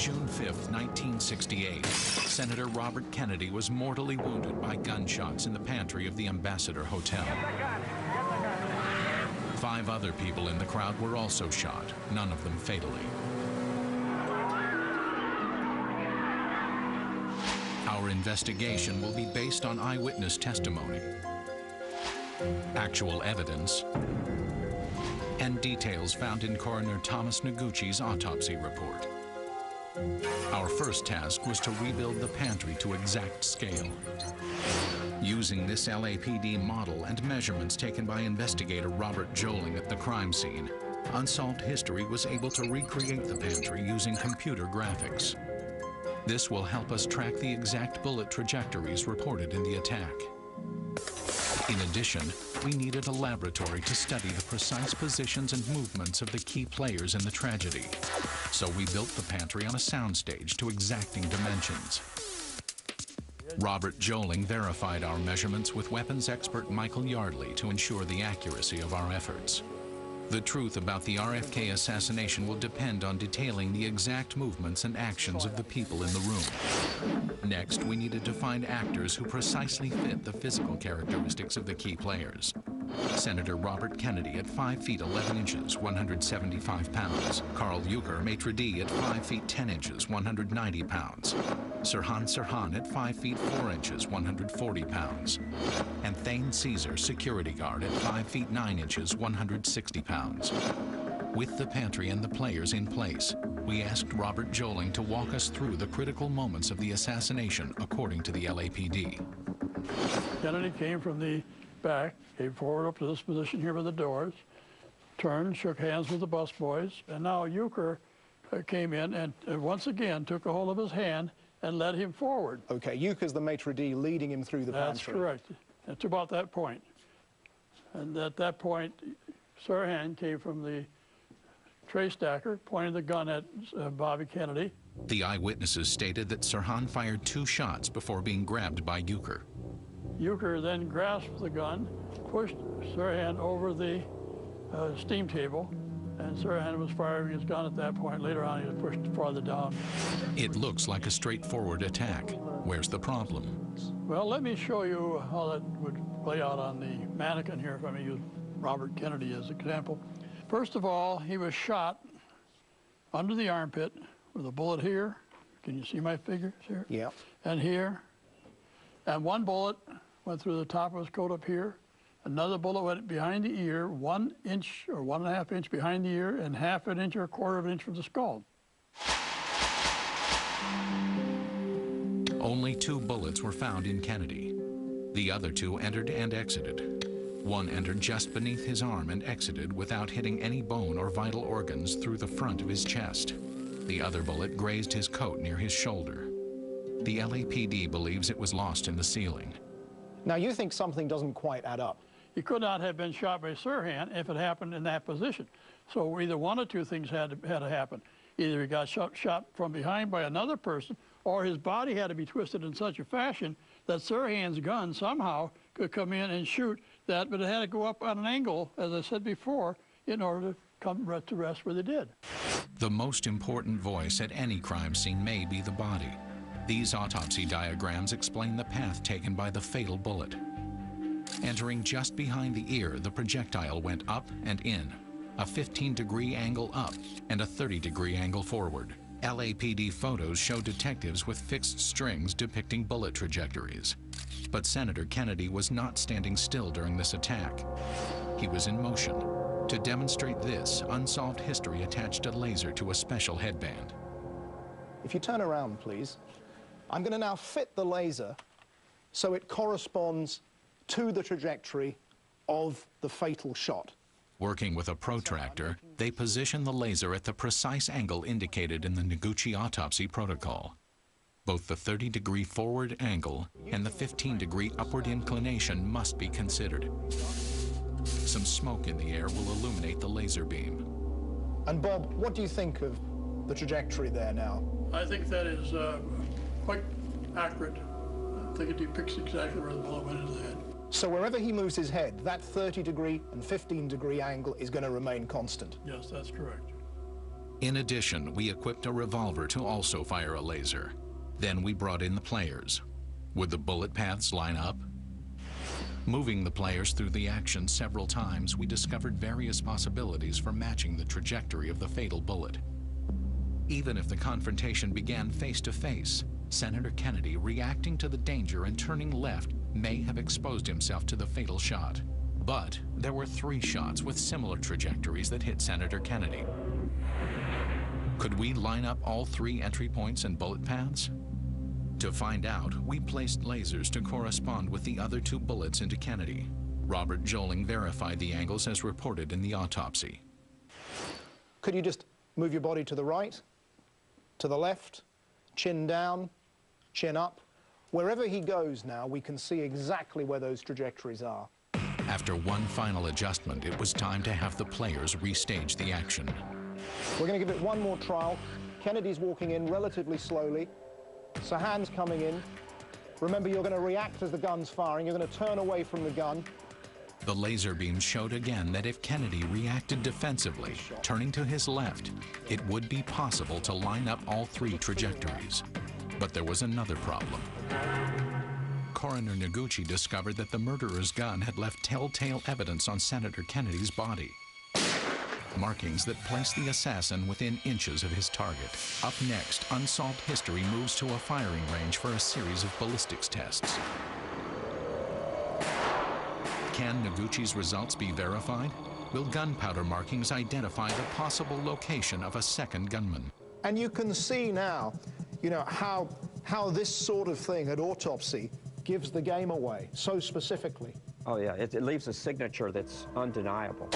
June 5, 1968, Senator Robert Kennedy was mortally wounded by gunshots in the pantry of the Ambassador Hotel. 5 other people in the crowd were also shot, none of them fatally. Our investigation will be based on eyewitness testimony, actual evidence, and details found in Coroner Thomas Noguchi's autopsy report. Our first task was to rebuild the pantry to exact scale. Using this LAPD model and measurements taken by investigator Robert Joling at the crime scene, Unsolved History was able to recreate the pantry using computer graphics. This will help us track the exact bullet trajectories reported in the attack. In addition, we needed a laboratory to study the precise positions and movements of the key players in the tragedy. So we built the pantry on a soundstage to exacting dimensions. Robert Joling verified our measurements with weapons expert Michael Yardley to ensure the accuracy of our efforts. The truth about the RFK assassination will depend on detailing the exact movements and actions of the people in the room. Next, we needed to find actors who precisely fit the physical characteristics of the key players. Senator Robert Kennedy at 5 feet 11 inches, 175 pounds. Carl Euchre, maitre d' at 5 feet 10 inches, 190 pounds. Sirhan Sirhan at 5 feet 4 inches, 140 pounds. And Thane Caesar, security guard at 5 feet 9 inches, 160 pounds. With the pantry and the players in place, we asked Robert Joling to walk us through the critical moments of the assassination according to the LAPD. Kennedy came from the back, came forward up to this position here by the doors, turned, shook hands with the busboys, and now Euchre came in and once again took a hold of his hand and led him forward. Okay, Euchre's the maitre d' leading him through the pantry. That's correct. It's about that point. And at that point, Sirhan came from the tray stacker, pointed the gun at Bobby Kennedy. The eyewitnesses stated that Sirhan fired 2 shots before being grabbed by Euchre. Euchre then grasped the gun, pushed Sirhan over the steam table, and Sirhan was firing his gun at that point. Later on, he was pushed farther down. It looks like a straightforward attack. Where's the problem? Well, let me show you how that would play out on the mannequin here, if I may use Robert Kennedy as an example. First of all, he was shot under the armpit with a bullet here. Can you see my figures here? Yeah. And here. And one bullet went through the top of his coat up here. Another bullet went behind the ear, 1 inch or 1.5 inch behind the ear, and 1/2 inch or 1/4 inch from the skull. Only 2 bullets were found in Kennedy. The other 2 entered and exited. One entered just beneath his arm and exited without hitting any bone or vital organs through the front of his chest. The other bullet grazed his coat near his shoulder. The LAPD believes it was lost in the ceiling. Now, you think something doesn't quite add up. He could not have been shot by Sirhan if it happened in that position. So either one or 2 things had to happen. Either he got shot from behind by another person, or his body had to be twisted in such a fashion that Sirhan's gun somehow could come in and shoot that, but it had to go up on an angle, as I said before, in order to come to rest where they did. The most important voice at any crime scene may be the body. These autopsy diagrams explain the path taken by the fatal bullet. Entering just behind the ear, the projectile went up and in, a 15-degree angle up and a 30-degree angle forward. LAPD photos show detectives with fixed strings depicting bullet trajectories. But Senator Kennedy was not standing still during this attack. He was in motion. To demonstrate this, Unsolved History attached a laser to a special headband. If you turn around, please. I'm going to now fit the laser so it corresponds to the trajectory of the fatal shot. Working with a protractor, they position the laser at the precise angle indicated in the Noguchi autopsy protocol. Both the 30-degree forward angle and the 15-degree upward inclination must be considered. Some smoke in the air will illuminate the laser beam. And Bob, what do you think of the trajectory there now? I think that is quite accurate. I think it depicts exactly where the bullet went into the head. So wherever he moves his head, that 30-degree and 15-degree angle is going to remain constant? Yes, that's correct. In addition, we equipped a revolver to also fire a laser. Then we brought in the players. Would the bullet paths line up? Moving the players through the action several times, we discovered various possibilities for matching the trajectory of the fatal bullet. Even if the confrontation began face to face, Senator Kennedy, reacting to the danger and turning left, may have exposed himself to the fatal shot. But there were 3 shots with similar trajectories that hit Senator Kennedy. Could we line up all 3 entry points and bullet paths? To find out, we placed lasers to correspond with the other 2 bullets into Kennedy. Robert Joling verified the angles as reported in the autopsy. Could you just move your body to the right, to the left, chin down, chin up? Wherever he goes now, we can see exactly where those trajectories are. After one final adjustment, it was time to have the players restage the action. We're going to give it one more trial. Kennedy's walking in relatively slowly. Sahan's coming in. Remember, you're going to react as the gun's firing. You're going to turn away from the gun. The laser beam showed again that if Kennedy reacted defensively, turning to his left, it would be possible to line up all 3 trajectories. But there was another problem. Coroner Noguchi discovered that the murderer's gun had left telltale evidence on Senator Kennedy's body. Markings that placed the assassin within inches of his target. Up next, Unsolved History moves to a firing range for a series of ballistics tests. Can Noguchi's results be verified? Will gunpowder markings identify the possible location of a second gunman? And you can see now, how this sort of thing at autopsy gives the game away so specifically. Oh yeah, it leaves a signature that's undeniable.